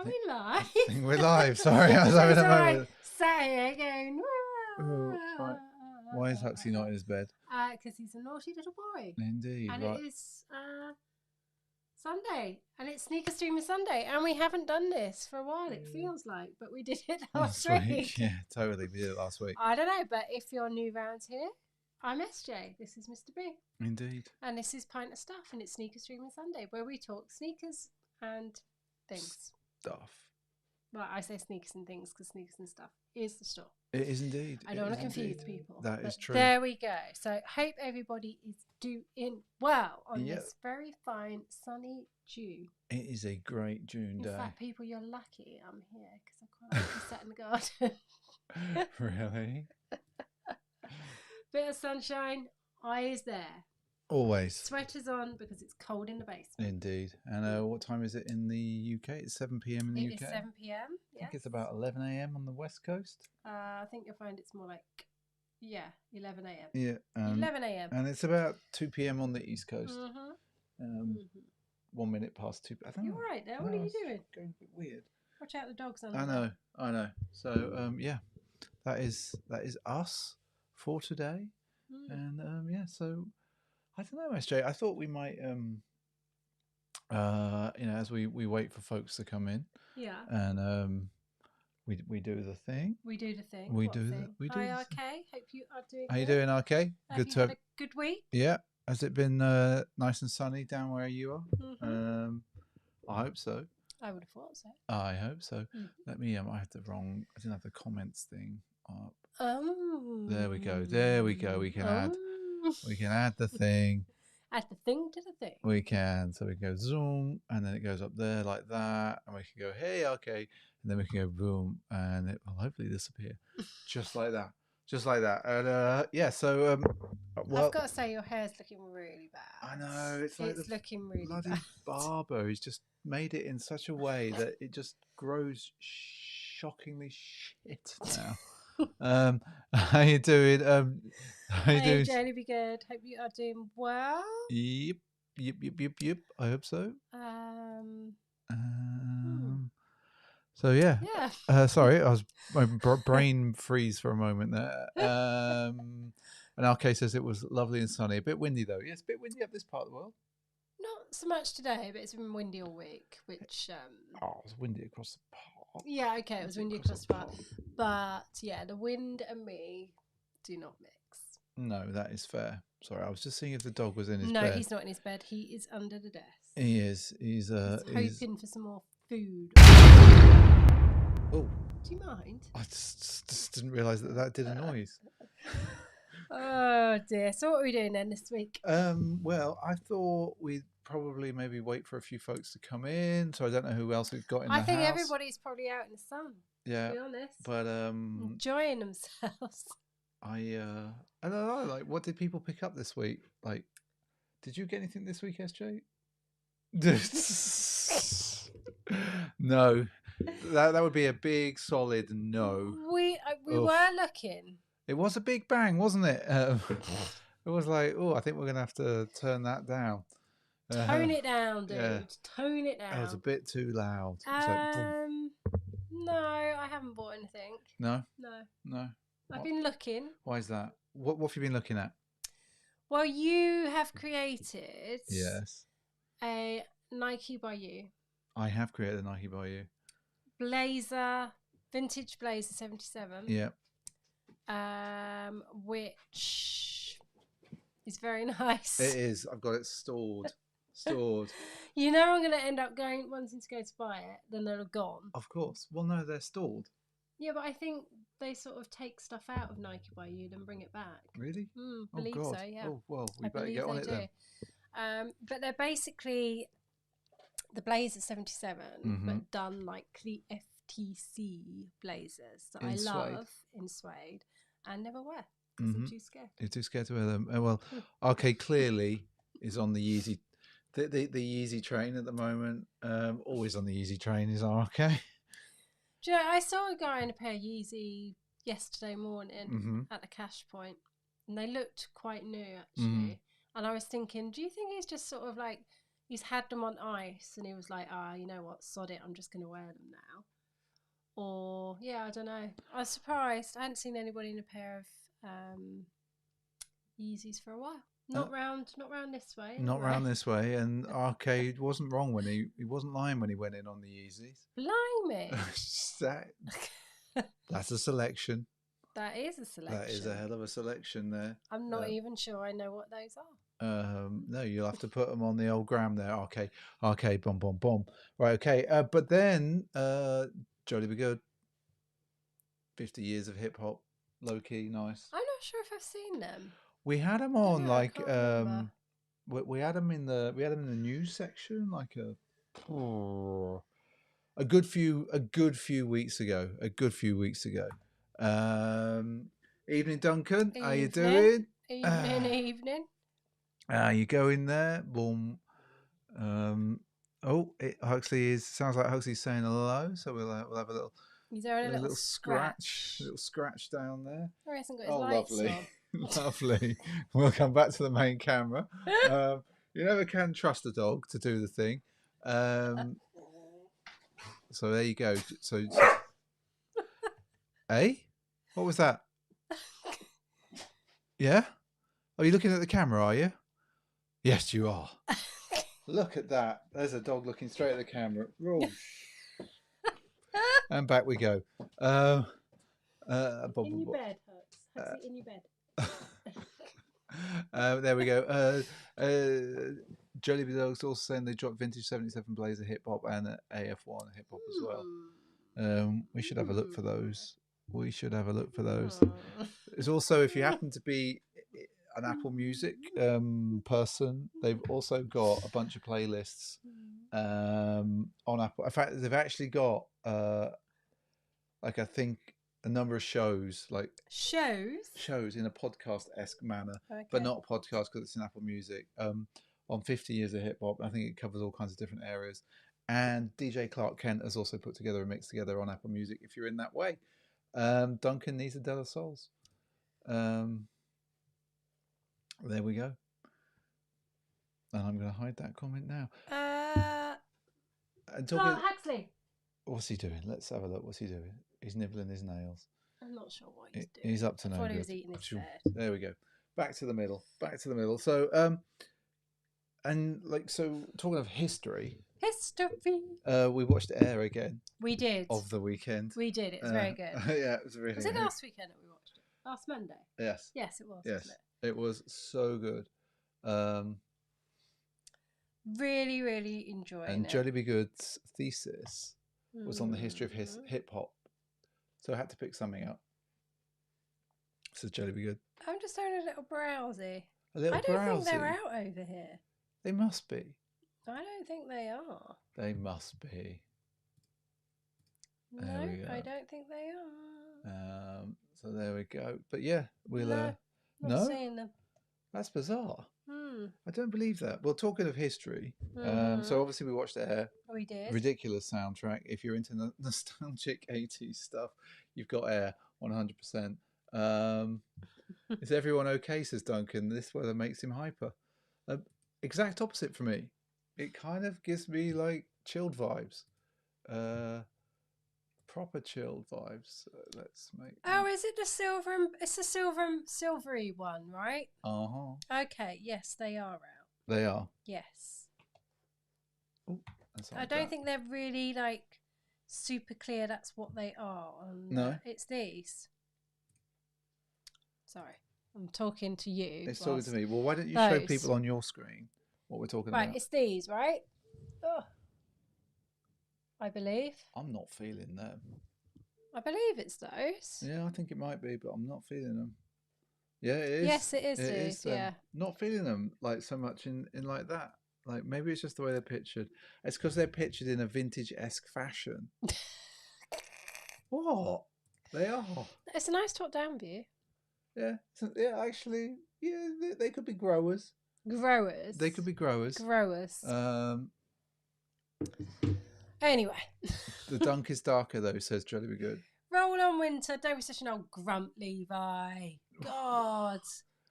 we live? I think we're live. Sorry, I was having a moment. Sat here going. Oh, right. Why is Huxley not in his bed? Because he's a naughty little boy. Indeed, And right. it is Sunday, and it's Sneaker Streamer Sunday, and we haven't done this for a while. It feels like, but we did it last week. Yeah, totally. We did it last week. I don't know, but if you're new round here, I'm SJ. This is Mr. B. Indeed. And this is Pint of Stuff, and it's Sneaker Streamer Sunday, where we talk sneakers and things. Stuff. Well, I say sneakers and things because sneakers and stuff is the store. It is indeed. I don't want to confuse people. That is true. There we go. So hope everybody is doing well on this very fine sunny June. It is a great June day. In fact, people, you're lucky I'm here because I quite like to sit in the garden. Really? Bit of sunshine, eyes there. Always. Sweaters on because it's cold in the basement. Indeed. And what time is it in the UK? It's 7 p.m. in the UK? It is 7 p.m. I think it's about 11 a.m. on the West Coast. I think you'll find it's more like, 11 a.m. Yeah. 11 a.m. And it's about 2 p.m. on the East Coast. Mm-hmm. 1 minute past 2. I think You're right there. What are you doing? Going a bit weird. Watch out, the dog's on. I know. So, that is us for today. And, so... I don't know, SJ. I thought we might, as we wait for folks to come in. Yeah. And we do the thing. We do the thing. We what do. Thing? We do. Hi, RK. Hope you are doing. How you doing, RK? Good to have a good week. Yeah. Has it been nice and sunny down where you are? Mm-hmm. I hope so. I would have thought so. I hope so. Let me. I didn't have the comments thing up. Oh. There we go. There we go. We can add. We can add the thing. Add the thing to the thing. We can. So we can go zoom, and then it goes up there like that, and we can go, hey, okay, and then we can go boom, and it will hopefully disappear, just like that, And so well, I've got to say your hair's looking really bad. I know it's like it's looking really bloody bad. Barber. He's just made it in such a way that it just grows shockingly shit now. How you doing? How you doing? Jenny, be good. Hope you are doing well. Yep. I hope so. So yeah. Sorry, my brain freeze for a moment there. And RK says it was lovely and sunny. A bit windy though. Yes, a bit windy up this part of the world. Not so much today, but it's been windy all week. Which it was windy across the park. Yeah, okay, it was windy across the park. But yeah, the wind and me do not mix. No, that is fair. Sorry, I was just seeing if the dog was in his bed. No, he's not in his bed. He is under the desk. He is. He's hoping for some more food. Oh. Do you mind? I just didn't realise that did a noise. Oh dear. So what are we doing then this week? Well, I thought we'd probably maybe wait for a few folks to come in. So I don't know who else we've got in the house. I think everybody's probably out in the sun. Yeah. To be honest. But enjoying themselves. I don't know. Like, what did people pick up this week? Like, did you get anything this week, SJ? No, that would be a big solid no. We were looking. It was a big bang, wasn't it? It was like, I think we're gonna have to turn that down. Tone it down, dude. Yeah. Tone it down. It was a bit too loud. No, I haven't bought anything. No. I've been looking. Why is that? What have you been looking at? Well, you have created a Nike by You. I have created a Nike by You. Blazer, vintage Blazer 77. Yeah. Which is very nice. It is. I've got it stored. You know I'm going to end up wanting to go to buy it, then they're gone. Of course. Well, no, they're stored. Yeah, but I think they sort of take stuff out of Nike by You and bring it back. Really? Believe so, yeah. Oh, well, we better get on it then. But they're basically the Blazer 77, but done like the FTC Blazers that I love in suede and never wear because I'm too scared. You're too scared to wear them. Well, RK clearly is on the Yeezy. The Yeezy train at the moment. Always on the Yeezy train is RK. Do you know, I saw a guy in a pair of Yeezy yesterday morning at the cash point, and they looked quite new actually. And I was thinking, do you think he's just sort of like he's had them on ice, and he was like, you know what, sod it, I'm just going to wear them now. Or yeah, I don't know. I was surprised. I hadn't seen anybody in a pair of Yeezys for a while. Not round this way. Anyway. Not round this way. And Arcade wasn't wrong when he wasn't lying when he went in on the Yeezys. Blimey. That's a selection. That is a selection. That is a hell of a selection there. I'm not even sure I know what those are. No, you'll have to put them on the old gram there. Arcade, boom, boom, boom. Right, okay. But then Jolly Be Good. 50 years of hip hop, low key, nice. I'm not sure if I've seen them. We had them on we had them in the news section like a good few weeks ago. Evening, Duncan. How you doing? Evening. You go in there, boom. Huxley sounds like Huxley's saying hello, so we'll have a little. He's there a little scratch down there. Oh, he hasn't got his lights lovely. on. Lovely. We'll come back to the main camera. You never can trust a dog to do the thing. So there you go. So hey, what was that? Yeah? Are you looking at the camera, are you? Yes, you are. Look at that. There's a dog looking straight at the camera. And back we go. In your bed, Hux. In your bed. There we go. Jolly Dogs also saying they dropped vintage 77 Blazer hip hop and AF1 hip hop as well. We should have a look for those. It's also, if you happen to be an Apple Music person, they've also got a bunch of playlists on Apple. In fact, they've actually got I think a number of shows in a podcast-esque manner, but not a podcast because it's in Apple Music. On 50 years of hip hop, I think it covers all kinds of different areas. And DJ Clark Kent has also put together a mix together on Apple Music. If you're in that way, Duncan needs a De La Souls. There we go. And I'm going to hide that comment now. Huxley. What's he doing? Let's have a look. What's he doing? He's nibbling his nails. I'm not sure what he's doing. He's up to no good. He was eating his food. There we go. Back to the middle. So, talking of history. We watched Air again. We did. Of the weekend. We did. It was very good. Yeah, it was really. Was it last weekend that we watched it? Last Monday. Yes. Yes, it was. Yes, wasn't it? It was so good. Really, really enjoying and it. Jolly Be Good's thesis was on the history of hip hop, so I had to pick something up. So Jolly Be Good. I'm just having a little browsy. I don't think they're out over here. They must be. I don't think they are. They must be. No, I don't think they are. So there we go. But yeah, we'll. Not seeing them. That's bizarre. I don't believe that. Well, talking of history, so obviously we watched Air. We did. Ridiculous soundtrack. If you're into nostalgic 80s stuff, you've got Air 100%. Is everyone okay, says Duncan? This weather makes him hyper. Exact opposite for me. It kind of gives me like chilled vibes. Proper chilled vibes. Let's make. Oh, is it the silver? It's the silvery one, right? Okay. Yes, they are out. They are. Yes. Ooh, I don't think they're really like super clear. That's what they are. No, it's these. Sorry, I'm talking to you. It's talking to me. Well, why don't you show people on your screen what we're talking about? Right, it's these, right? Oh. I believe. I'm not feeling them. I believe it's those. Yeah, I think it might be, but I'm not feeling them. Yeah, it is. Yes, it is these. Yeah. Not feeling them like so much in like that. Like maybe it's just the way they're pictured. It's because they're pictured in a vintage-esque fashion. What? They are. It's a nice top-down view. Yeah. So, yeah. Actually, yeah. They could be growers. They could be growers. Anyway. The dunk is darker though, says Jolly Be Good. Roll on, Winter. Don't be such an old grump, Levi. God.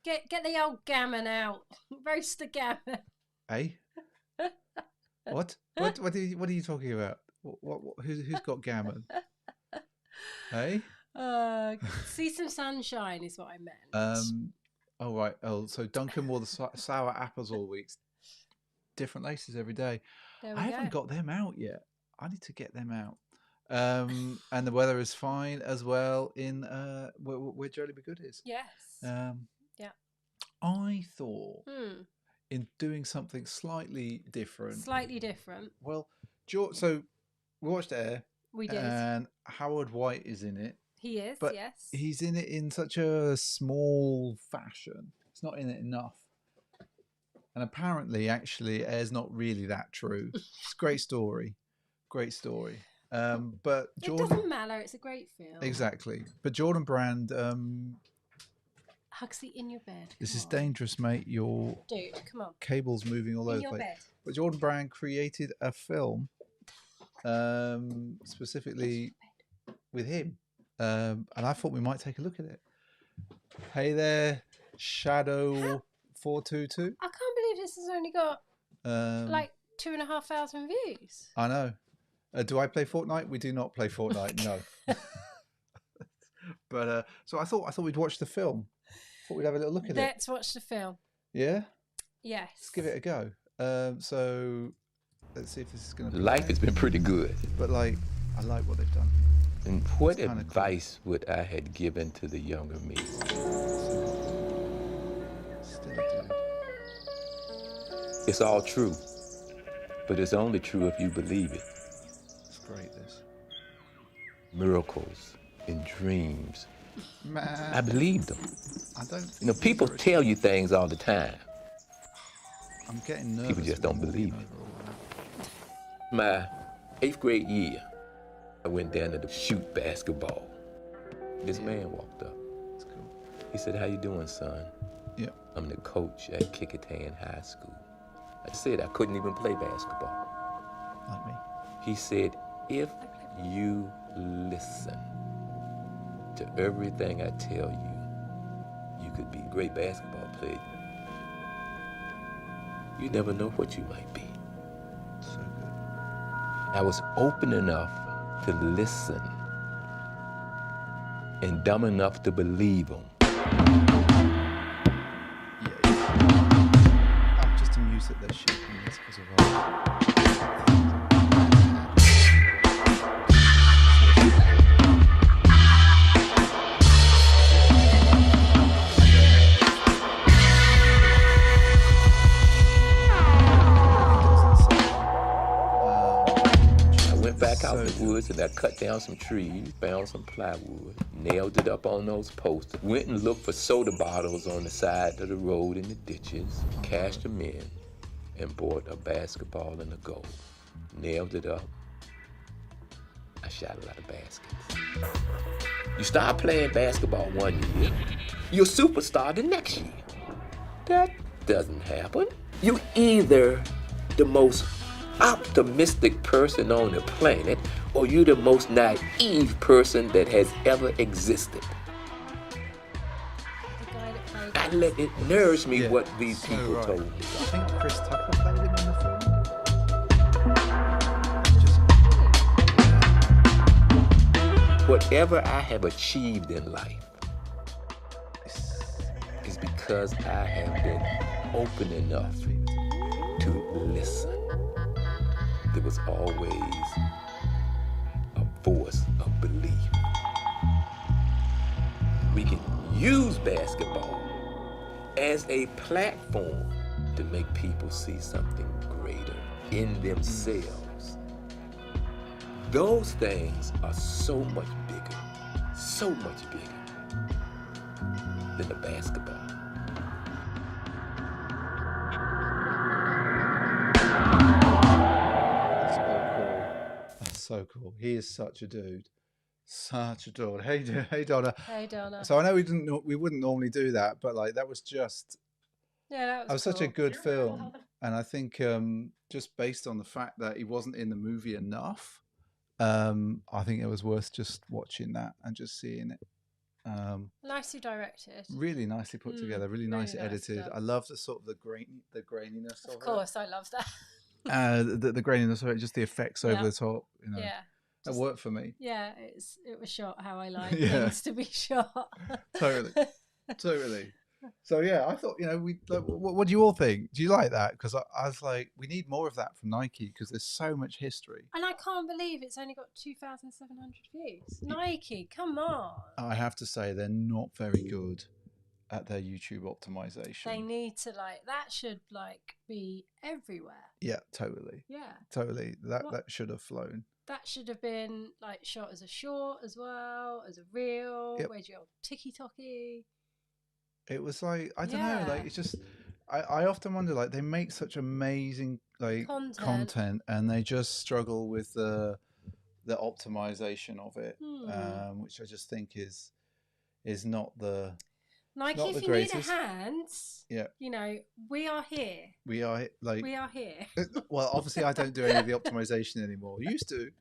Get the old gammon out. Roast the gammon. Hey? What are you talking about? Who's got gammon? Hey. See some sunshine is what I meant. Oh right. Oh, so Duncan wore the sour apples all week. Different laces every day. I haven't got them out yet. I need to get them out. And the weather is fine as well in where Jollibee Good is. Yes. Yeah. I thought in doing something slightly different. Well, so we watched Air. We did. And Howard White is in it. He is, but yes. He's in it in such a small fashion. It's not in it enough. And apparently, actually, Air's not really that true. It's a great story. Great story. But Jordan, it doesn't matter. It's a great film. Exactly. But Jordan Brand... Huxley, in your bed. This is dangerous, mate. Your come on. Cable's moving all over the place. Bed. But Jordan Brand created a film specifically with him. And I thought we might take a look at it. Hey there, Shadow 422. I can't believe this has only got like 2,500 views. I know. Do I play Fortnite? We do not play Fortnite. No. But so I thought we'd watch the film. Thought we'd have a little look at it. Let's watch the film. Yeah. Yes. Let's give it a go. So let's see if this is going to. Life has been pretty good. But I like what they've done. And what advice would I have given to the younger me? It's all true, but it's only true if you believe it. It's great, this. Miracles and dreams. Man. I believe them. I don't think people tell you things all the time. I'm getting nervous. People just don't believe it. My 8th grade year, I went down to shoot basketball. This man walked up. That's cool. He said, "How you doing, son?" Yeah. "I'm the coach at Kecoughtan High School." I said I couldn't even play basketball. Like me. He said, "If you listen to everything I tell you, you could be a great basketball player. You never know what you might be." So good. I was open enough to listen and dumb enough to believe him. I'm just amused that they're shooting this because of Back out in the woods and I cut down some trees, found some plywood, nailed it up on those posts, went and looked for soda bottles on the side of the road in the ditches, cashed them in, and bought a basketball and a goal. Nailed it up. I shot a lot of baskets. You start playing basketball one year, you're a superstar the next year. That doesn't happen. You're either the most optimistic person on the planet, or you're the most naive person that has ever existed. I let it nourish me what these people told me. I think Chris Tucker played him in the film. Whatever I have achieved in life is because I have been open enough to listen. There was always a voice of belief. We can use basketball as a platform to make people see something greater in themselves. Those things are so much bigger than the basketball. So cool. He is such a dude. Such a dude. Hey Donna. Hey Donna. So I know we wouldn't normally do that, but that was just that was cool. Such a good film. And I think just based on the fact that he wasn't in the movie enough, I think it was worth just watching that and just seeing it. Nicely directed. Really nicely put together, really nicely edited. I love the sort of the graininess of it. Of course, I love that. the graininess of it, just the effects over the top. You know, Yeah. that worked for me. Yeah, it was shot how I like Yeah. things to be shot. Totally. So yeah, I thought, what do you all think? Do you like that? Because I was like, we need more of that from Nike because there's so much history. And I can't believe it's only got 2,700 views. Nike, come on. I have to say they're not very good at their YouTube optimization. They need to that should be everywhere. Yeah, totally. Yeah. Totally. That should have flown. That should have been shot as a short as well, as a reel. Yep. Where's your TikToky? It was I don't know, it's just I often wonder, they make such amazing content and they just struggle with the optimization of it, which I just think is not the Nike. not if the you greatest. need a hand, we are here. We are we are here. Well, obviously I don't do any of the optimization anymore. I used to.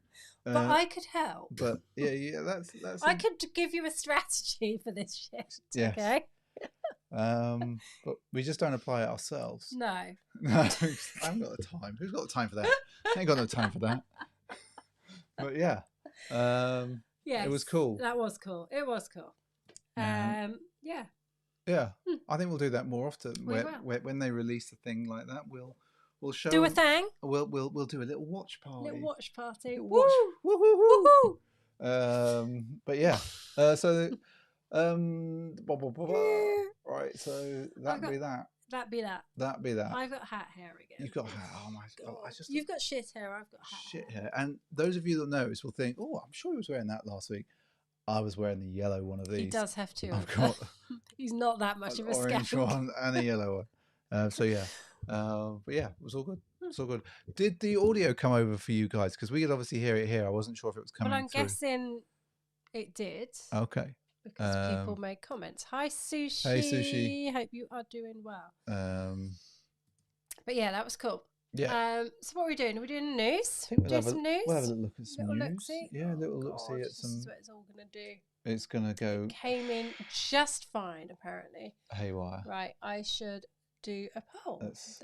But I could help. But yeah, that's. I could give you a strategy for this shit. Yes. Okay. But we just don't apply it ourselves. No. I haven't got the time. Who's got the time for that? I ain't got no time for that. But yeah, it was cool. That was cool. It was cool. Yeah. Yeah, I think we'll do that more often. When they release a thing like that, we'll show. Do a thing. We'll do a little watch party. Little watch party. Little Woo! watch. Woo-hoo-hoo! But yeah. So. Right. So that'd be that. That'd be that. That'd be that. I've got hat hair again. You've got hair. Oh my god! You've got shit hair. I've got hat shit hair. And those of you that notice will think, "Oh, I'm sure he was wearing that last week." I was wearing the yellow one of these. He does have two. I've got. He's not that much of a orange skank. one and a yellow one. So yeah, but yeah, it was all good. It's all good. Did the audio come over for you guys? Because we could obviously hear it here. I wasn't sure if it was coming. Well, I'm through. guessing it did. Okay. Because people made comments. Hi, Sushi. Hey, Sushi. Hope you are doing well. But yeah, that was cool. Yeah. So what are we doing? Are we doing the news? We'll have some news? We'll have a look at some little news. Look-see? Yeah, a little God, look-see at some. This is what it's all going to do. It's going to go Came in just fine, apparently. haywire. Right, I should do a poll. Let's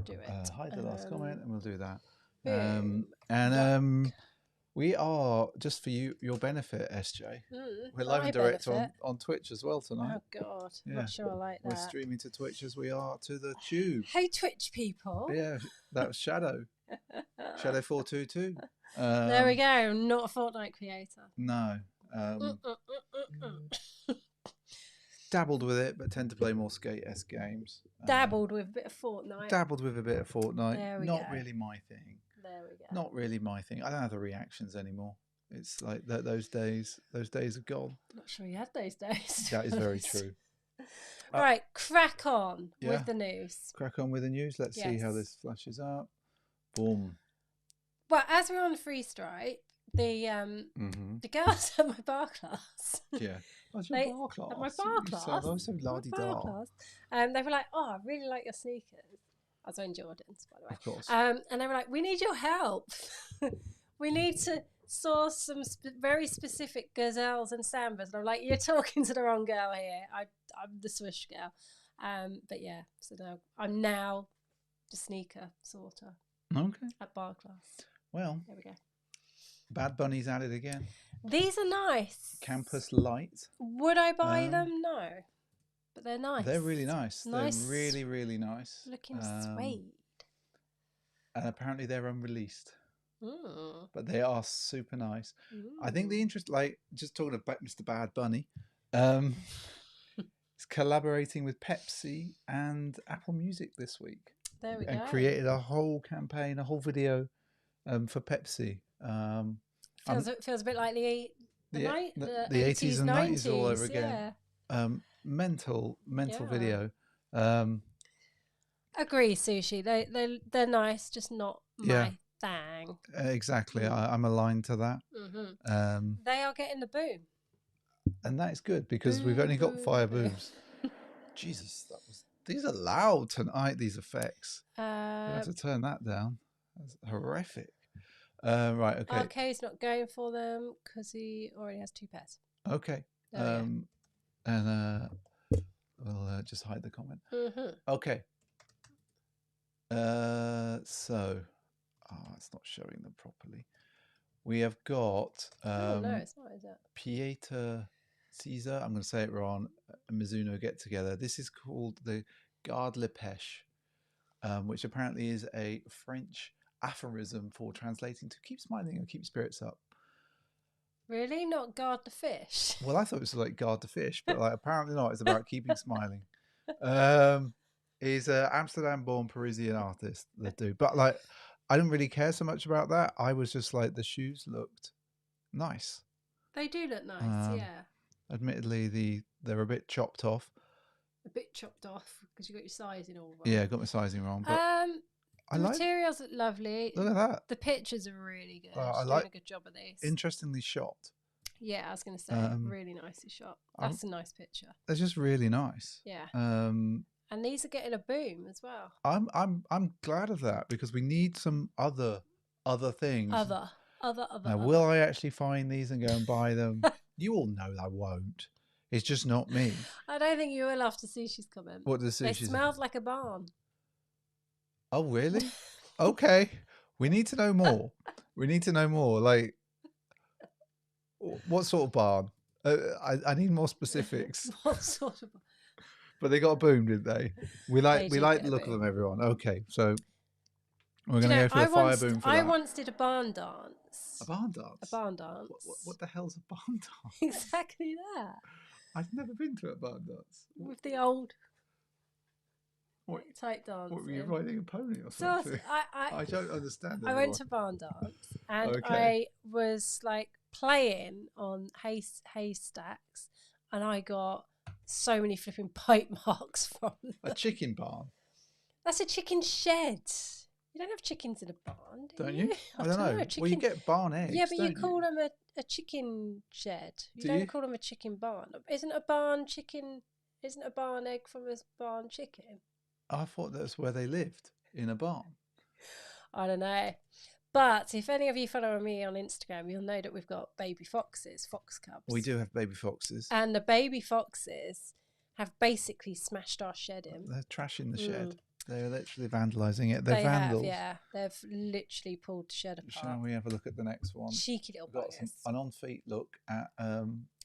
do it. Hide the last comment and we'll do that. Boom. We are, just for your benefit, SJ. We're live and direct on Twitch as well tonight. Oh God, Yeah. not sure I like that. We're streaming to Twitch as we are to the Tube. Hey, Twitch people. Yeah, that was Shadow. Shadow 422. There we go. Not a Fortnite creator. No. Dabbled with it, but tend to play more Skate-esque games. Dabbled with a bit of Fortnite. Dabbled with a bit of Fortnite. There we Not go. really my thing. There we go. Not really my thing. I don't have the reactions anymore. It's like those days are gone. Not sure you had those days. That is very true. Right, crack on Yeah. with the news. Crack on with the news. Let's see how Yes. this flashes up. Boom. Well, as we're on Freestripe, the girls at my bar class. Yeah. That's They- your bar class. At my bar class. Oh, so my la-di-da. bar class. They were like, "Oh, I really like your sneakers." I was wearing Jordans, by the way. Of course. And they were like, "We need your help. We need to source some very specific gazelles and sambas." And I'm like, "You're talking to the wrong girl here. I'm the Swish girl." But yeah, so now I'm the sneaker sorter Okay. at bar class. Well, There we go. Bad Bunny's at it again. These are nice. Campus Light. Would I buy them? No. But they're nice. They're really nice. Nice. They're really, really nice. Looking suede. And apparently they're unreleased. Mm. But they are super nice. I think the Mm. interest, just talking about Mr. Bad Bunny, is collaborating with Pepsi and Apple Music this week. There we and go. created a whole campaign, a whole video for Pepsi. Feels a bit like the 80s and 90s all over again. Yeah. Mental Yeah. video. Agree, Sushi. They're nice, just not Yeah. my thing. Exactly. I'm aligned to that. They are getting the boom. And that is good because we've only got 5 booms. Jesus, these are loud tonight, these effects. We have to turn that down. That's horrific. Right, okay. RK's not going for them because he already has 2 pairs. Okay. There we And we'll just hide the comment. go. Okay. So it's not showing them properly. We have got oh no, it's not, is it? Pieter Caesar. I'm going to say it wrong. Mizuno get together. This is called the Garde la Pêche, which apparently is a French aphorism for translating to keep smiling and keep your spirits up. Really? Not guard the fish? Well, I thought it was like guard the fish, but like apparently not. It's about keeping smiling. He's an Amsterdam-born Parisian artist. That do, but like I didn't really care so much about that. I was just like the shoes looked nice. They do look nice, yeah. Admittedly, they're a bit chopped off. A bit chopped off because you got your sizing all wrong. Yeah, I got my sizing wrong. But the materials look lovely. Look at that. The pictures are really good. I She's like doing a good job of these. Interestingly shot. Yeah, I was going to say really nicely shot. That's a nice picture. They're just really nice. Yeah. And these are getting a boom as well. I'm glad of that because we need some other things. Other. Now, will I actually find these and go and buy them? You all know I won't. It's just not me. I don't think you will after Sushi's comment. What does Sushi? They smelled like a barn. Oh, really? Okay. We need to know more. Like, what sort of barn? I need more specifics. What sort of barn? But they got a boom, did they? We like the look of them, everyone. Okay, so we're going to go for the fire boom for that. I once did a barn dance. A barn dance? A barn dance. What the hell's a barn dance? Exactly that. I've never been to a barn dance. With the old what type dance. What were you riding a pony or something? I don't understand. I went to barn dance and I was like playing on haystacks and I got so many flipping pipe marks from them. A chicken barn? That's a chicken shed. You don't have chickens in a barn, don't you? I don't know. Chicken... Well, you get barn eggs. Yeah, but you call them a chicken shed. You don't call them a chicken barn. Isn't a barn egg from a barn chicken? I thought that's where they lived, in a barn. I don't know. But if any of you follow me on Instagram, you'll know that we've got baby foxes, fox cubs. We do have baby foxes. And the baby foxes have basically smashed our shed in. They're trashing the shed. They're literally vandalising it. They're vandals. Yeah. They've literally pulled the shed apart. Shall we have a look at the next one? Cheeky little buggers. An on-feet look at...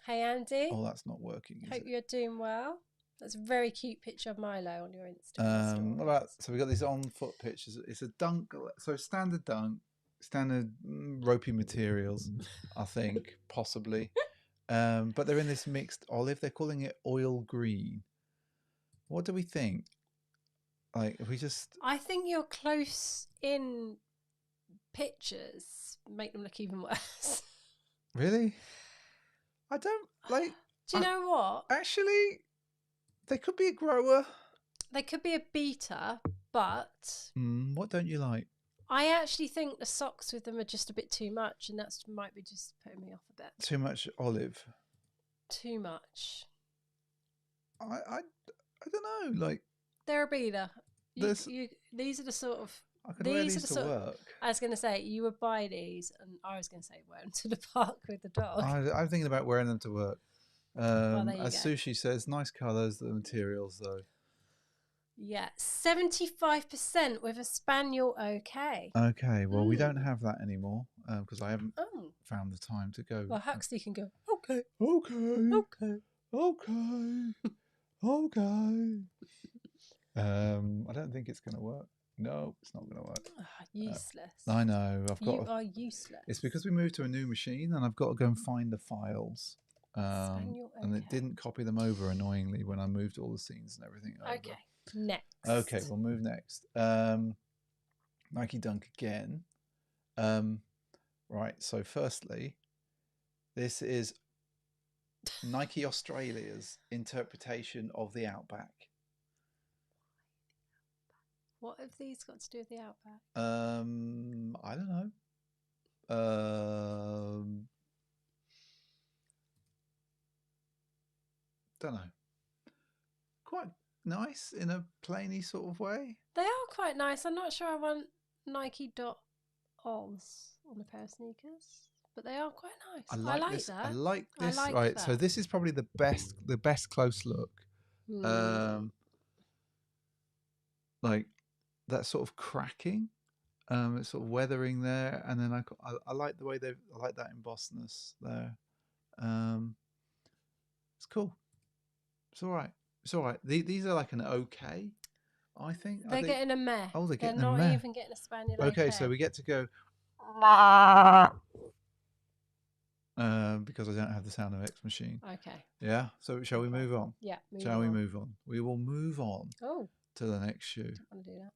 Hey, Andy. Oh, that's not working, Hope you're doing well. That's a very cute picture of Milo on your Instagram. So we've got these on-foot pictures. It's a dunk. So standard dunk, standard ropey materials, I think, possibly. But they're in this mixed olive. They're calling it oil green. What do we think? Like, if we just... I think your close in pictures make them look even worse. Really? I don't like... Do you know what? Actually, they could be a grower. They could be a beta, but... what don't you like? I actually think the socks with them are just a bit too much, and that might be just putting me off a bit. Too much olive? Too much. I don't know, like... They're a beta. These are the sort of... I could wear these to work. I was going to say, you would buy these, and I was going to say wear them to the park with the dog. I'm thinking about wearing them to work. As go. Sushi says, nice colours, the materials, though. Yeah, 75% with a Spaniel okay. Okay, well, we don't have that anymore because I haven't found the time to go. Well, Huxley can go, okay. I don't think it's going to work. No, it's not going to work. Useless. You are useless. It's because we moved to a new machine and I've got to go and find the files. And it didn't copy them over annoyingly when I moved all the scenes and everything over. Okay, next. Okay, we'll move next. Nike Dunk again. Right, so firstly, this is Nike Australia's interpretation of the Outback. What have these got to do with the Outback? I don't know. Don't know. Quite nice in a plainy sort of way. They are quite nice. I'm not sure I want Nike.Oz on a pair of sneakers, but they are quite nice. I like this. that. I like this. I like right, that. So this is probably the best close look. Like that sort of cracking. It's sort of weathering there, and then I like the way I like that embossness there. It's cool. It's all right. It's all right. These are like an okay, I think. They're getting a meh. Oh, they're getting a not meh. even getting a spaniel. Okay, so we get to go. Because I don't have the Sound of X machine. Okay. Yeah. So shall we move on? Yeah. Shall we move on? We will move on to the next shoe. I don't want to do that.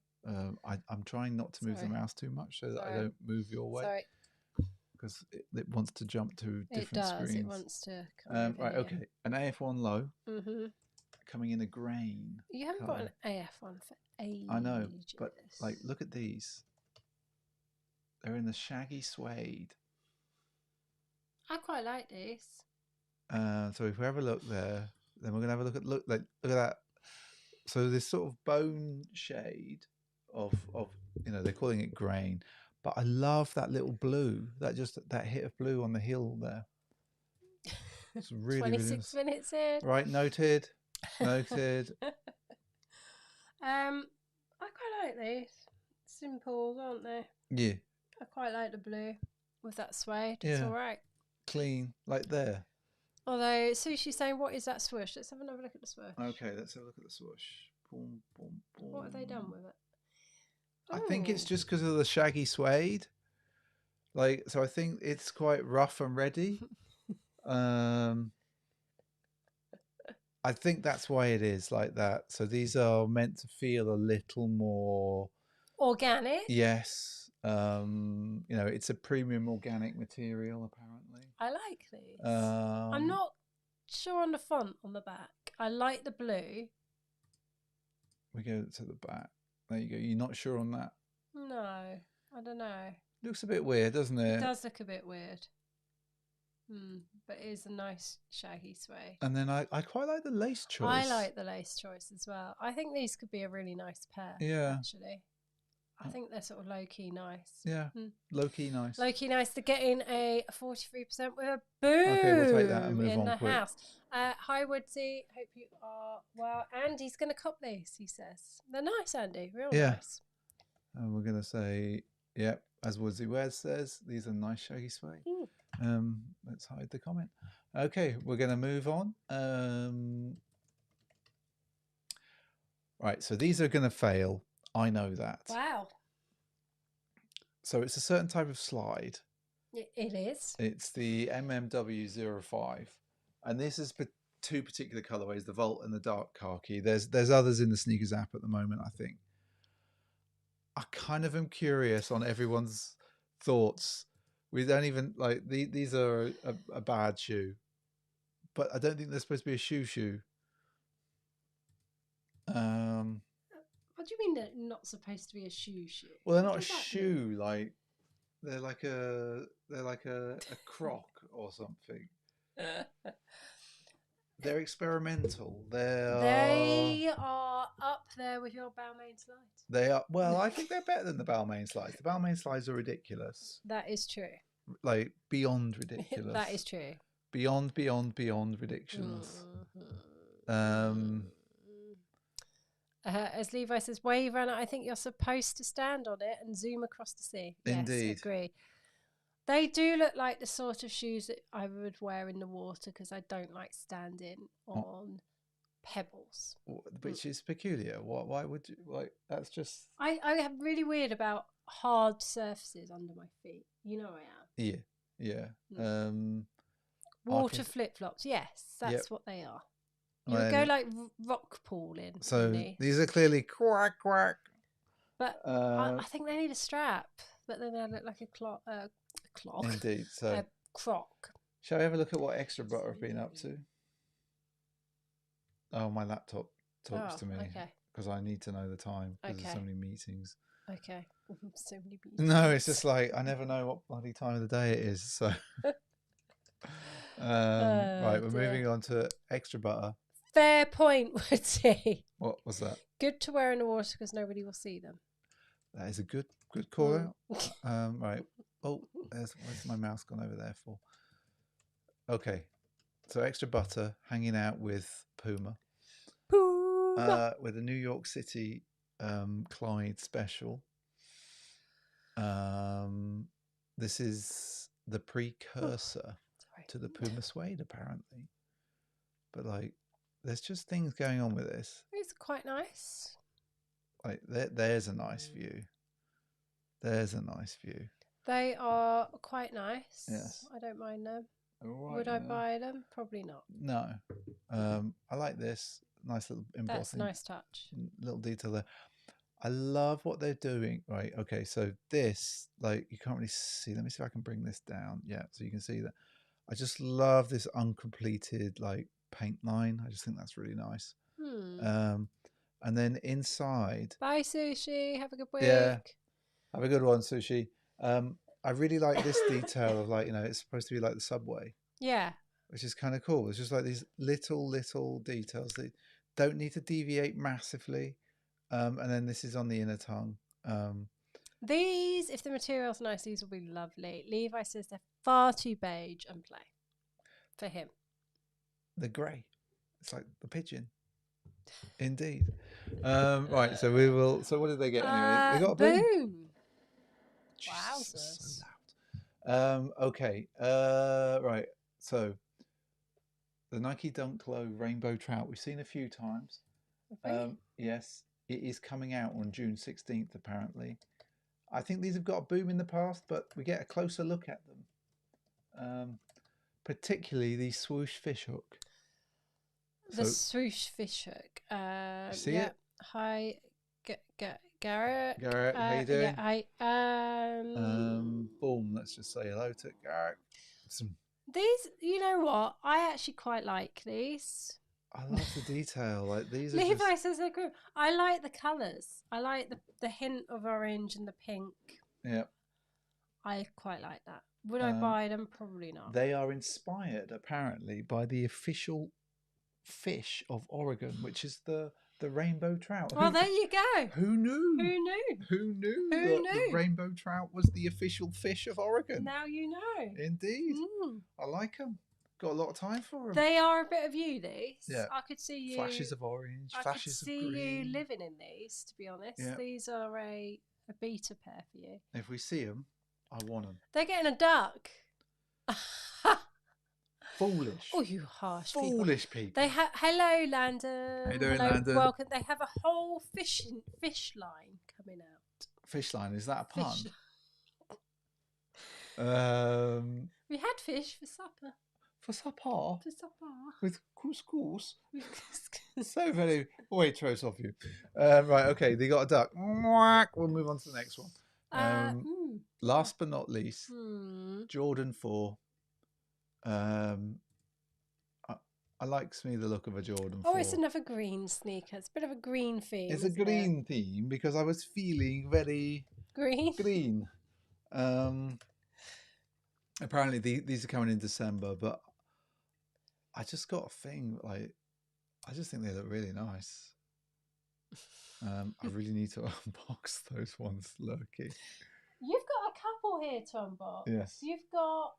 I'm trying not to move the mouse too much so that I don't move your way. Sorry. Because it wants to jump to different screens. It wants to come right, okay. An AF1 low. Mm-hmm. Coming in a grain. You haven't got an AF1 for ages. I know, but like, look at these. They're in the shaggy suede. I quite like these. So if we have a look there, then we're gonna have a look at that. So this sort of bone shade of they're calling it grain, but I love that little blue, that hit of blue on the heel there. It's really 26 really minutes in. Right, noted. Noted. I quite like these. Simple, aren't they? Yeah. I quite like the blue with that suede. Yeah. It's all right. Clean, like there. Although Sushi's saying, what is that swoosh? Let's have another look at the swoosh. Okay, let's have a look at the swoosh. Boom, boom, boom. What have they done with it? I think it's just because of the shaggy suede. Like, so I think it's quite rough and ready. I think that's why it is like that. So these are meant to feel a little more organic. Yes. It's a premium organic material, apparently. I like these. I'm not sure on the font on the back. I like the blue. We go to the back. There you go. You're not sure on that? No, I don't know. Looks a bit weird, doesn't it? It does look a bit weird. But it is a nice shaggy suede. And then I quite like the lace choice. I like the lace choice as well. I think these could be a really nice pair. Yeah. Actually. I think they're sort of low-key nice. Yeah, low-key nice. Low-key nice. They're getting a 43% with a boom okay, we'll take that and move in on the quick. house. Hi, Woodsy. Hope you are well. Andy's going to cop these, he says. They're nice, Andy. Real nice. And we're going to say, yep, as Woodsy Wes says, these are nice shaggy suede. Let's hide the comment. Okay, we're going to move on. Right, so these are going to fail. I know that. Wow. So it's a certain type of slide. It is. It's the MMW05. And this is two particular colorways, the Volt and the Dark Khaki. There's others in the Sneakers app at the moment, I think. I kind of am curious on everyone's thoughts. We don't even, like, these are a bad shoe. But I don't think they're supposed to be a shoe. What do you mean they're not supposed to be a shoe? Well, they're not a shoe. Like they're like a croc or something. They're experimental. They are up there with your Balmain slides. They are. Well, I think they're better than the Balmain slides. The Balmain slides are ridiculous. That is true. Like beyond ridiculous. That is true. Beyond ridiculous. As Levi says, wave runner, I think you're supposed to stand on it and zoom across the sea. Indeed. Yes, agree. They do look like the sort of shoes that I would wear in the water because I don't like standing on pebbles. Which is peculiar. Why would you, like, that's just... I am really weird about hard surfaces under my feet. You know I am. Yeah. Water flip-flops, yes, that's what they are. You would go like rock pooling. So really. These are clearly quack. But I think they need a strap. But then they look like a clock. Indeed. So a croc. Shall we have a look at what Extra Butter have been up to? Oh, my laptop talks to me because I need to know the time because there's so many meetings. Okay. So many meetings. No, it's just like I never know what bloody time of the day it is. So right, we're moving on to Extra Butter. Fair point, Woody. What was that? Good to wear in the water because nobody will see them. That is a good call out. Right. Oh, where's my mouse gone over there for? Okay. So Extra Butter hanging out with Puma. With a New York City Clyde special. this is the precursor Sorry. to the Puma Suede, apparently. But like, there's just things going on with this. It's quite nice. Like, there's a nice view. There's a nice view. They are quite nice. Yes. I don't mind them. Right, Would I buy them? Probably not. No. I like this. Nice little embossing. That's a nice touch. Little detail there. I love what they're doing. Right. Okay. So this, like, you can't really see. Let me see if I can bring this down. Yeah. So you can see that. I just love this uncompleted, like, paint line. I just think that's really nice. And then inside. Bye, Sushi. Have a good week. Yeah. Have a good one, Sushi. I really like this detail of, like, you know, it's supposed to be like the subway. Yeah. Which is kind of cool. It's just like these little details that don't need to deviate massively. And then this is on the inner tongue. These, if the material's nice, these will be lovely. Levi says they're far too beige and play for him. They're grey. It's like the pigeon. Indeed. Right, so we will. So what did they get anyway? They got a boom. Wowzers. So loud. Okay. Right. So the Nike Dunk Low Rainbow Trout. We've seen a few times. Yes, it is coming out on June 16th. Apparently, I think these have got a boom in the past, but we get a closer look at them. Particularly the swoosh fishhook. The swoosh fishhook. See yeah. it? Hi, Garrett. Garrett, how you doing? Yeah, hi. Boom. Let's just say hello to Garrett. These, you know what? I actually quite like these. I love the detail. Like, these are Levi says they're good. I like the colours. I like the hint of orange and the pink. Yeah. I quite like that. Would I buy them? Probably not. They are inspired, apparently, by the official fish of Oregon, which is the rainbow trout. Well, there you go. Who knew? Who knew? Who knew Who that knew? the rainbow trout was the official fish of Oregon? Now you know. Indeed. I like them. Got a lot of time for them. They are a bit of you, these. Yeah. I could see you. Flashes of orange, flashes of I green. could see you living in these, to be honest. Yeah. These are a beta pair for you. If we see them, I want them. They're getting a duck. Foolish. Oh, you harsh people. Foolish people. They have. Hello, Landon. How you doing, Hello, Landon? welcome. They have a whole fish line coming out. Fish line, is that a pun? Fish. We had fish for supper. For supper? For supper. With couscous? So very waitrose of you. Right, okay, they got a duck. We'll move on to the next one. Last but not least, Jordan 4. I like me the look of a Jordan 4. Oh, it's another green sneaker. It's a bit of a green theme. It's a green theme because I was feeling very green. Apparently these are coming in December, but I just got a thing, like, I just think they look really nice. I really need to unbox those ones, Lurky. You've got a couple here to unbox. Yes. You've got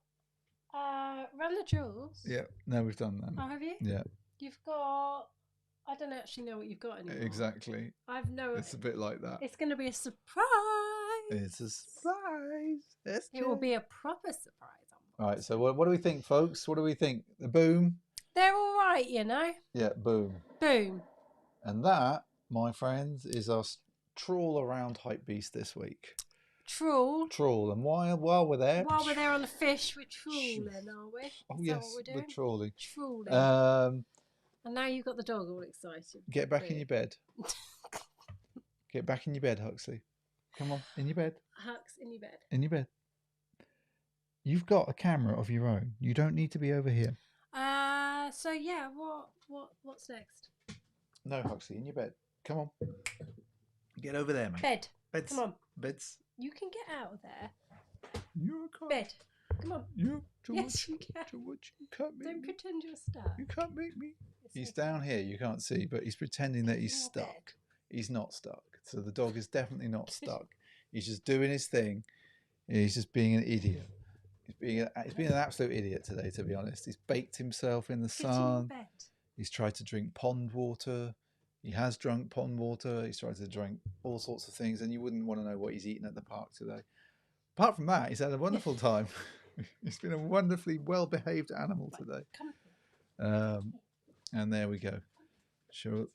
Run the Jewels. Yeah, no, we've done that. Oh, have you? Yeah. You've got... I don't actually know what you've got anymore. Exactly. It's a bit like that. It's going to be a surprise. It's a surprise. It will be a proper surprise. All right, so what do we think, folks? What do we think? The boom? They're all right, you know. Yeah, boom. Boom. And that, my friends, is our trawl around Hypebeast this week. Trawl. And while we're there... While we're there on the fish, we're trawling, are we? Oh, yes, we're trawling. Trawling. And now you've got the dog all excited. Get back in your bed. Get back in your bed, Huxley. Come on, in your bed. Hux, in your bed. In your bed. You've got a camera of your own. You don't need to be over here. So yeah, what's next? No, Huxley, in your bed. Come on. Get over there, mate. Bed. Beds. Come on. Beds. You can get out of there. You can't. Bed. Come on. You Yes, you can. You can't make Don't me. pretend you're stuck. You can't make me. He's down here. You can't see, but he's pretending that he's stuck. Bed. He's not stuck. So the dog is definitely not stuck. He's just doing his thing. He's just being an idiot. He's being an absolute idiot today, to be honest. He's baked himself in the sun. Bed. He's tried to drink pond water. He has drunk pond water. He's tried to drink all sorts of things, and you wouldn't want to know what he's eaten at the park today. apart from that, he's had a wonderful time. He's been a wonderfully well-behaved animal today. And there we go. Sure.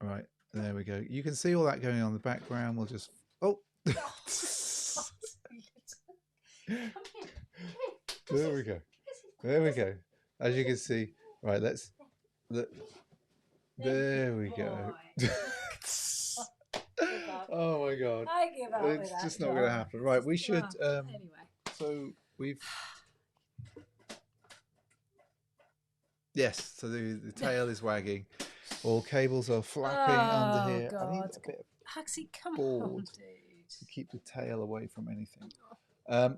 Right, there we go. You can see all that going on in the background. We'll just... Oh! There we go. There we go. As you can see. Right, let's... There we go. Oh my God. I give up. It's just not going to happen. Right, we should... anyway. So we've... Yes, so the tail is wagging. All cables are flapping under here. God. I need a bit of Huxley, come board on, dude. to keep the tail away from anything.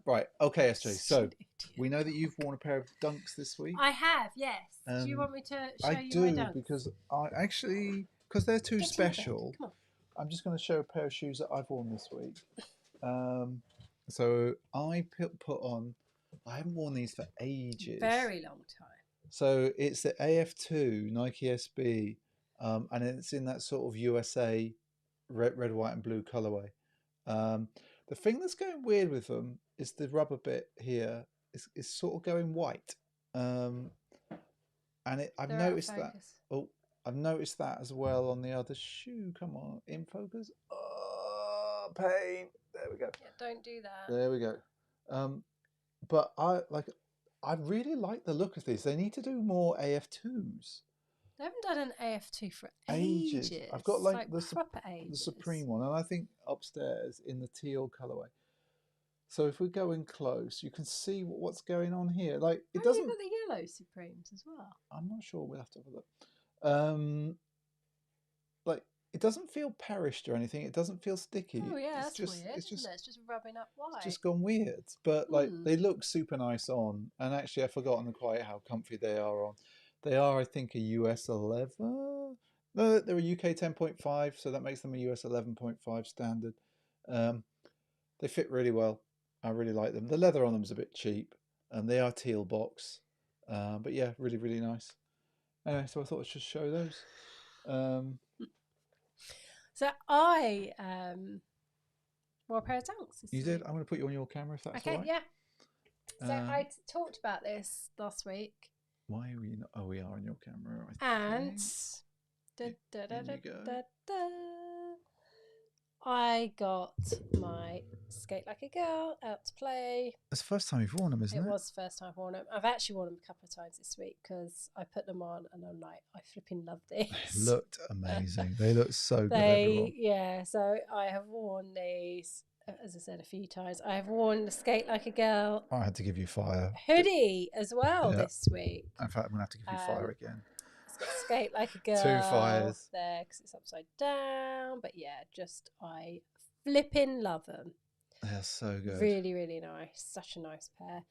Right, okay, SJ. So we know that you've worn a pair of Dunks this week. I have, yes. Do you want me to show I you do, my Dunks? because I actually, because they're too Get in the special, bed. Come on. I'm just going to show a pair of shoes that I've worn this week. So I put on, I haven't worn these for ages. Very long time. So it's the AF2 Nike SB, and it's in that sort of USA red, white, and blue colorway. The thing that's going weird with them is the rubber bit here is sort of going white, and I've noticed that. Oh, I've noticed that as well on the other shoe. Come on, in focus. Oh, pain. There we go. Yeah, don't do that. There we go. But I really like the look of these. They need to do more AF2s. They haven't done an AF2 for Ages. ages. I've got like the proper ages. the Supreme one, and I think upstairs in the teal colorway. So if we go in close, you can see what's going on here. Like it doesn't. You've got the yellow Supremes as well. I'm not sure. We'll have to have a look. Like it doesn't feel perished or anything. It doesn't feel sticky. Oh yeah, it's that's weird. It's just rubbing up white. It's just gone weird. But like they look super nice on. And actually, I've forgotten quite how comfy they are on. They are, I think, a US 11. No, they're a UK 10.5, so that makes them a US 11.5 standard. They fit really well. I really like them. The leather on them is a bit cheap, and they are teal box. But yeah, really, really nice. Anyway, so I thought I'd just show those. So I wore a pair of Dunks this week. You did? I'm going to put you on your camera if that's all right. Okay, yeah. So I talked about this last week. Why are we not? Oh, we are on your camera. And I got my Skate Like a Girl out to play. It's the first time you've worn them, isn't it? It was the first time I've worn them. I've actually worn them a couple of times this week because I put them on and I'm like, I flipping love these. They looked amazing. They look so good, everyone. Yeah, so I have worn these, as I said, a few times. I have worn the Skate Like a Girl. I had to give you fire. Hoodie as well this week. In fact, I'm going to have to give you fire again. It's got Skate Like a Girl. 2 fires. There because it's upside down. But yeah, I flipping love them. They're so good. Really, really nice. Such a nice pair.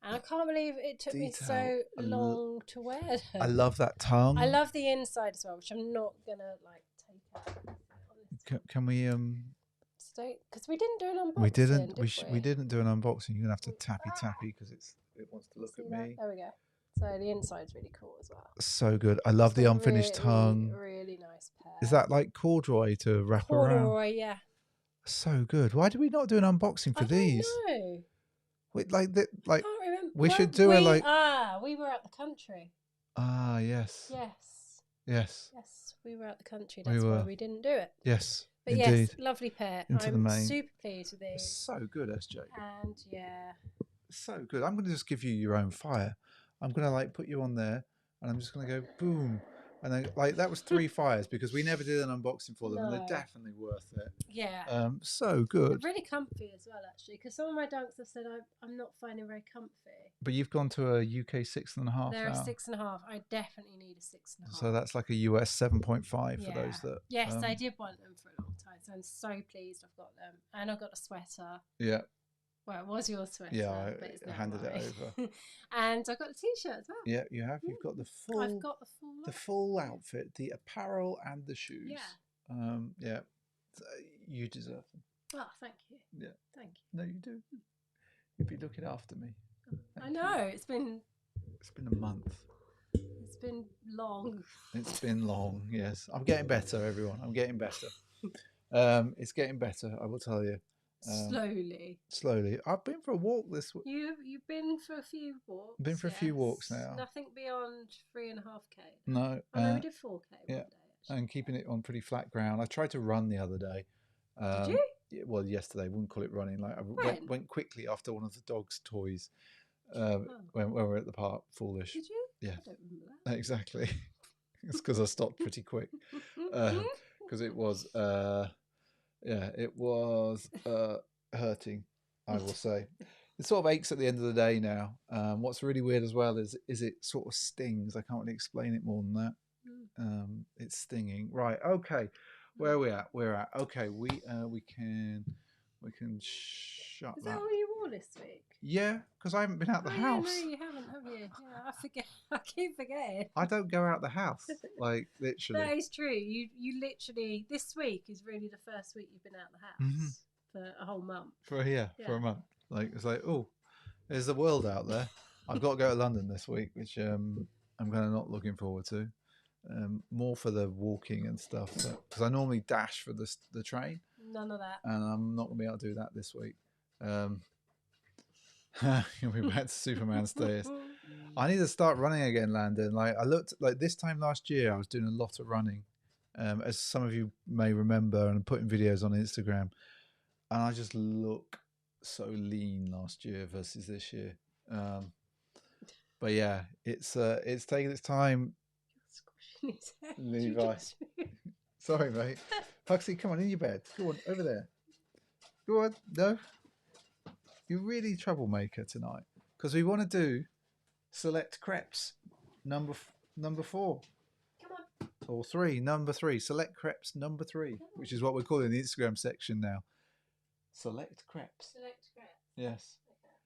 And I can't believe it took me so long to wear them. I love that tongue. I love the inside as well, which I'm not gonna take out. Can we because we didn't do an unboxing. We didn't. Did we didn't do an unboxing. You're gonna have to tappy because it wants to look See at that? me. There we go. So the inside's really cool as well. So good. I love the unfinished tongue. Really nice pair. Is that like corduroy to wrap around? Corduroy, yeah. So good. Why did we not do an unboxing for these? I don't know. Wait, I can't remember. We should do it like. We were out the country. Ah, yes. Yes, we were out the country. That's why we didn't do it. Yes, but indeed. Yes, lovely pair. I'm super pleased with these. So good, SJ. And yeah, so good. I'm going to just give you your own fire. I'm going to put you on there, and I'm just going to go boom, and then that was 3 fires because we never did an unboxing for them, and they're definitely worth it. Yeah. So good. They're really comfy as well, actually, because some of my Dunks have said I'm not finding very comfy. But you've gone to a UK 6.5. They're now. a 6.5. I definitely need a 6.5. So that's like a US 7.5 for those that. Yes, I did want them for a long time, so I'm so pleased I've got them, and I've got a sweater. Yeah. Well, it was your sweater. Yeah, but it's I handed it over. And I got a t-shirt as well. Yeah, you have. You've got the full. I've got the full outfit, the apparel and the shoes. Yeah. Yeah. You deserve them. Oh, thank you. Yeah. Thank you. No, you do. You'd be looking after me. I know. It's been a month. It's been long. It's been long. Yes, I'm getting better, everyone. I'm getting better. It's getting better. I will tell you. Slowly. I've been for a walk this week. You've been for a few walks. Been for a few walks now. Nothing beyond 3.5k. No. No, we did 4k one day. Actually. And keeping it on pretty flat ground. I tried to run the other day. Did you? Yeah, well, yesterday. Wouldn't call it running. Like I went quickly after one of the dog's toys. When we were at the park, foolish. Did you? Yeah. I don't remember that. Exactly. It's because I stopped pretty quick. Because it was, it was hurting, I will say. It sort of aches at the end of the day now. What's really weird as well is it sort of stings. I can't really explain it more than that. It's stinging. Right. Okay. Where are we at? Okay. We can shut Is that. that all you wore this week? Yeah, because I haven't been out the house. Yeah, no, you haven't, have you? Yeah, I forget. I keep forgetting. I don't go out the house, like literally. That is true. You literally, this week is really the first week you've been out the house for a whole month. For a month. Like it's like, oh, there's the world out there. I've got to go to London this week, which I'm kind of not looking forward to. More for the walking and stuff, because I normally dash for the train. None of that. And I'm not going to be able to do that this week. You'll be back to Superman stairs. I need to start running again, Landon. Like I looked like this time last year, I was doing a lot of running, as some of you may remember, and putting videos on Instagram. And I just look so lean last year versus this year. But yeah, it's taking its time. Levi, sorry, mate. Huxley, come on in your bed. Go on over there. Go on. No. You're really troublemaker tonight because we want to do select crepes number 4. Come on. Or 3, number 3. Select crepes number 3, which is what we're calling the Instagram section now. Select crepes. Yes.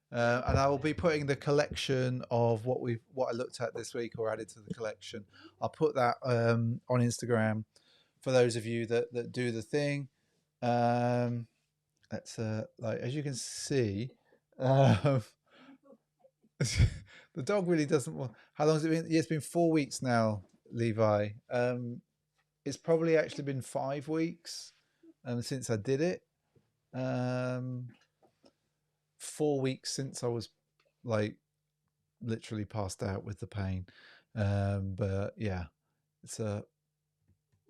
And I will be putting the collection of what I looked at this week or added to the collection. I'll put that on Instagram for those of you that do the thing. That's like, as you can see, the dog really doesn't want. How long has it been? Yeah, it's been 4 weeks now, Levi. It's probably actually been 5 weeks since I did it. 4 weeks since I was like literally passed out with the pain. But yeah, it's a.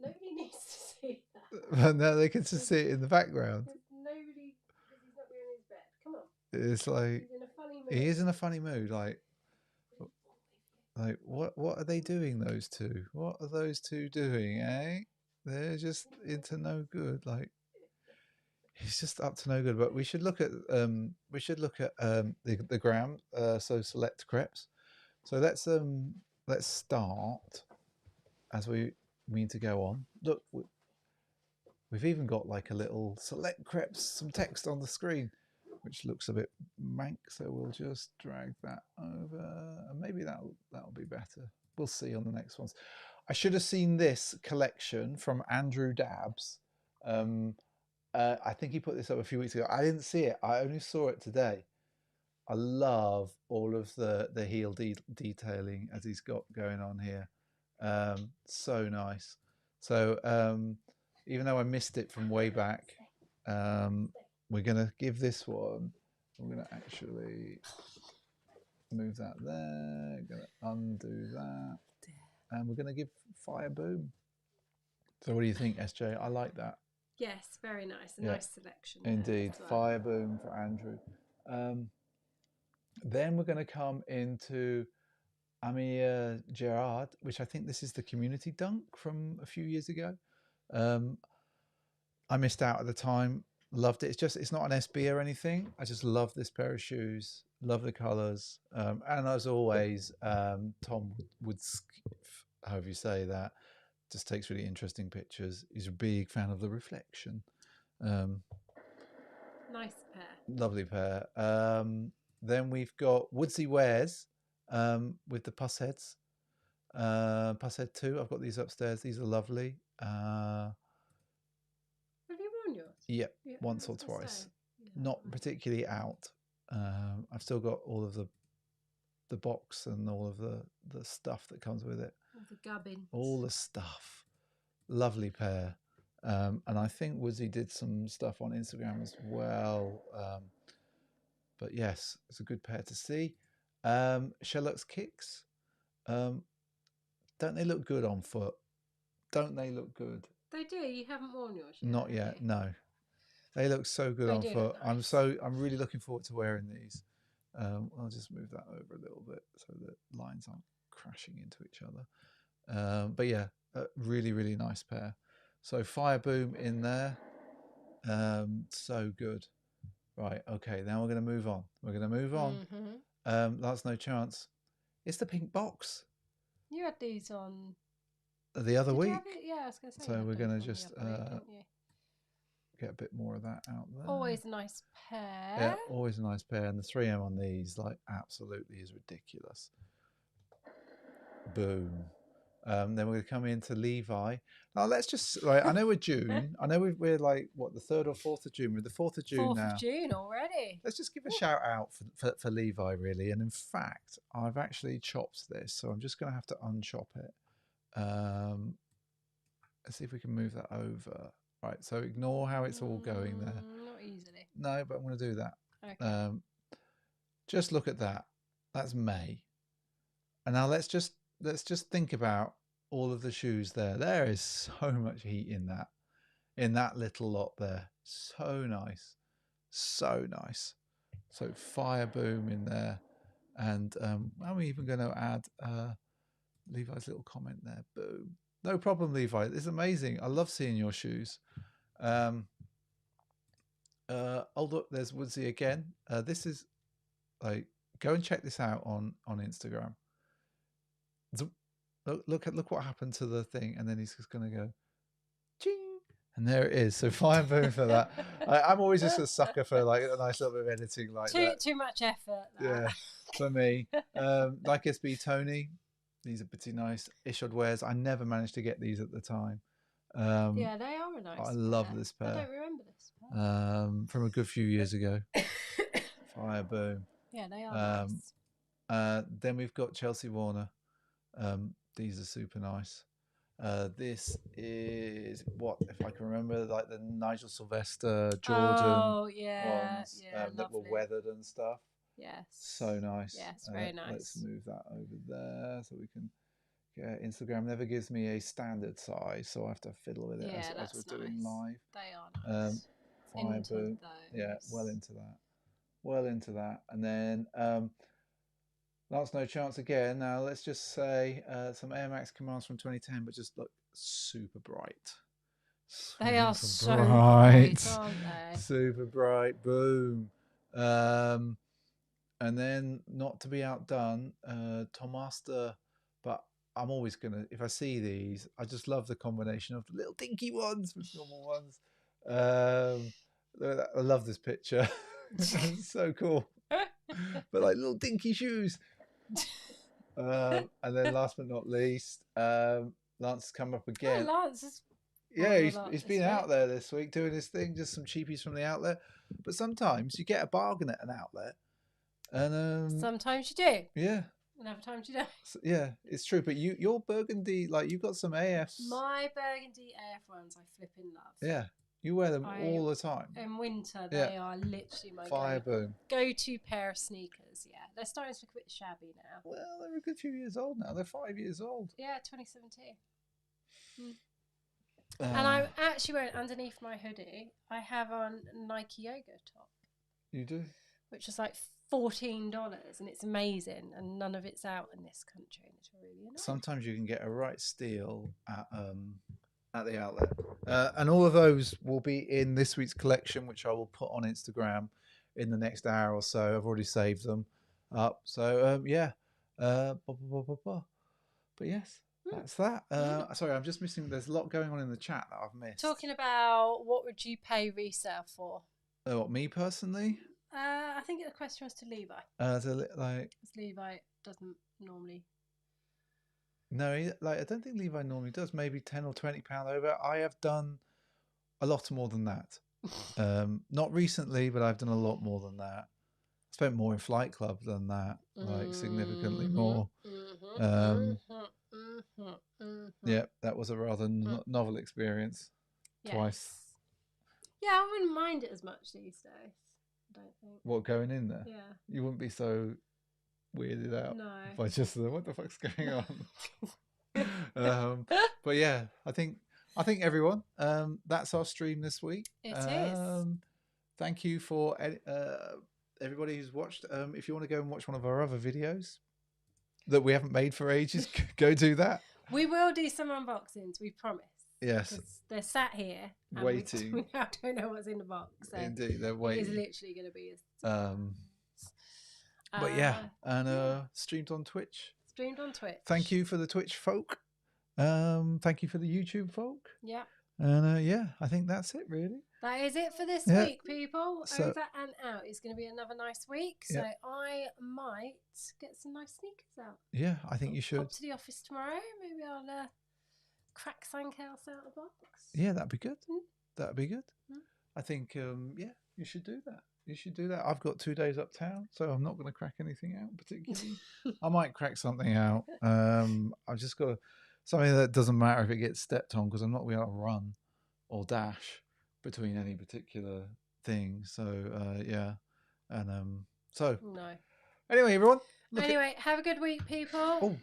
Nobody needs to see that. No, they can just see it in the background. Nobody, because he's not being in his bed. Come on. It's like he's in a funny mood. He is in a funny mood. Like what are they doing? Those two? What are those two doing? Eh? They're just into no good. Like. He's just up to no good, but we should look at the gram. So select crepes. So let's start as we mean to go on. Look, we've even got like a little select crepes, some text on the screen, which looks a bit mank. So we'll just drag that over, and maybe that'll be better. We'll see on the next ones. I should have seen this collection from Andrew Dabbs. I think he put this up a few weeks ago. I didn't see it. I only saw it today. I love all of the heel detailing as he's got going on here. So nice. So even though I missed it from way back, we're going to give this one. We're going to actually move that there. Going to undo that. And we're going to give Fire Boom. So what do you think, SJ? I like that. Yes, very nice. Nice selection. Indeed. Well. Fire Boom for Andrew. Then we're going to come into Amir Gerard, which I think this is the community dunk from a few years ago. I missed out at the time. Loved it. It's not an SB or anything. I just love this pair of shoes. Love the colours. And as always, Tom however you say that, just takes really interesting pictures. He's a big fan of the reflection. Nice pair. Lovely pair. Then we've got Woodsy Wares with the puss heads. Puss head 2. I've got these upstairs. These are lovely. Have you worn yours? Yep, once or twice. Not particularly out. I've still got all of the box and all of the stuff that comes with it. All the gubbins. All the stuff. Lovely pair. And I think Woodsy did some stuff on Instagram as well. But yes, it's a good pair to see. Sherlock's kicks. Don't they look good on foot? Don't they look good? They do. You haven't worn yours yet. Not yet, no. They look so good They on do foot. look nice. I'm really looking forward to wearing these. I'll just move that over a little bit so that lines aren't crashing into each other. But yeah, a really, really nice pair. So Fire Boom in there. So good. Right, okay, now we're going to move on. We're going to move on. That's No Chance. It's the pink box. You had these on the other week. Yeah, I was going to say. So we're going to just get a bit more of that out there. Always a nice pair. Yeah, always a nice pair. And the 3M on these, like, absolutely is ridiculous. Boom. Then we're going to come into Levi. Now let's just, like, I know we're June. I know we're like, what, the 3rd or 4th of June? We're the 4th of June 4th now. 4th of June already. Let's just give a shout out for Levi, really. And in fact, I've actually chopped this, so I'm just going to have to unchop it. Let's see if we can move that over. Right, so ignore how it's all going there. Not easily. No, but I'm going to do that. Okay. Just look at that. That's May. And now let's just think about all of the shoes there. There is so much heat in that little lot there. So nice. So nice. So Fire Boom in there. And are we even going to add Levi's little comment there? Boom. No problem, Levi. It's amazing. I love seeing your shoes. Look, there's Woodsy again. This is like, go and check this out on Instagram. Look what happened to the thing, and then he's just going to go, ching, and there it is. So Fire Boom for that. I'm always just a sucker for like a nice little bit of editing like that. Too much effort. Yeah, for me. Like SB Tony, these are pretty nice. Ishod Wares. I never managed to get these at the time. Yeah, they are a nice pair. I love this pair. I don't remember this pair. From a good few years ago. Fire Boom. Yeah, they are nice. Then we've got Chelsea Warner. These are super nice. This is what, if I can remember, like the Nigel Sylvester Jordan ones that were weathered and stuff. Yes. So nice. Yes, very nice. Let's move that over there so we can get Instagram never gives me a standard size, so I have to fiddle with it as we're doing live. They are nice. Fire Boom. Yeah, well into that. And then Lance No Chance again. Now let's just say some Air Max Commands from 2010, but just look super bright. They are so bright, aren't they? Super bright. Boom. And then, not to be outdone, Tomaster, but I'm always gonna, if I see these, I just love the combination of the little dinky ones with normal ones. I love this picture. It's so cool. But like little dinky shoes. And then last but not least, Lance has come up again. Oh, Lance is he's been out there this week doing his thing, just some cheapies from the outlet. But sometimes you get a bargain at an outlet. And sometimes you do. Yeah. And other times you don't. So, yeah, it's true. But your burgundy, like you've got some AFs. My burgundy AF ones, I flipping love. Yeah, you wear them all the time. In winter, they are literally my Fire Boom go-to pair of sneakers. Yeah, they're starting to look a bit shabby now. Well, they're a good few years old now. They're 5 years old. Yeah, 2017. And I'm actually wearing underneath my hoodie. I have on Nike Yoga top. You do? Which is like $14, and it's amazing, and none of it's out in this country, and it's really annoying. Sometimes you can get a right steal at the outlet, and all of those will be in this week's collection, which I will put on Instagram in the next hour or so. I've already saved them up, so but yes, that's that. Sorry, I'm just missing. There's a lot going on in the chat that I've missed. Talking about what would you pay resale for? What, me personally? I think the question was to Levi. Because Levi doesn't normally. No, I don't think Levi normally does. Maybe £10 or £20 over. I have done a lot more than that. Not recently, but I've done a lot more than that. I spent more in Flight Club than that, like significantly more. Yeah, that was a rather novel experience. twice. Yeah, I wouldn't mind it as much these days. I don't think. What, going in there? Yeah. You wouldn't be so weirded out No. by just what the fuck's going on. But yeah, I think everyone, that's our stream this week. It is. Thank you for everybody who's watched. If you want to go and watch one of our other videos that we haven't made for ages, go do that. We will do some unboxings, we promise. Yes. They're sat here waiting. We now don't know what's in the box. So indeed, they're waiting. It's literally going to be a but yeah, and streamed on Twitch. Streamed on Twitch. Thank you for the Twitch folk. Thank you for the YouTube folk. Yeah. And yeah, I think that's it really. That is it for this week, people. So, over and out. It's going to be another nice week. So I might get some nice sneakers out. Yeah, I think you should. Pop to the office tomorrow. Maybe I'll crack something else out of the box. Yeah, that'd be good. That'd be good. Mm. I think, yeah, you should do that. You should do that. I've got 2 days uptown, so I'm not going to crack anything out particularly. I might crack something out. I've just got something that doesn't matter if it gets stepped on because I'm not going to be able to run or dash between any particular thing. So, yeah. And so, no. Anyway, everyone. Anyway, have a good week, people.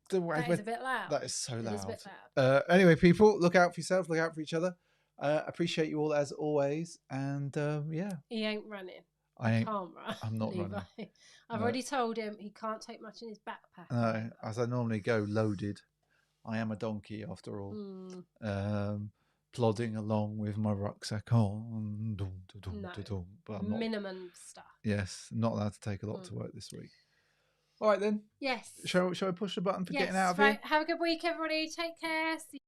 That is a bit loud. That is so loud. It is a bit loud. Anyway, people, look out for yourself. Look out for each other. Appreciate you all as always. And yeah. He ain't running. I ain't. Can't run. I'm not running. I've already told him he can't take much in his backpack. No, as I normally go, loaded. I am a donkey after all. Plodding along with my rucksack on. But I'm not, minimum stuff. Yes, not allowed to take a lot to work this week. All right then. Yes. Shall I push the button for getting out of here? Have a good week, everybody. Take care. See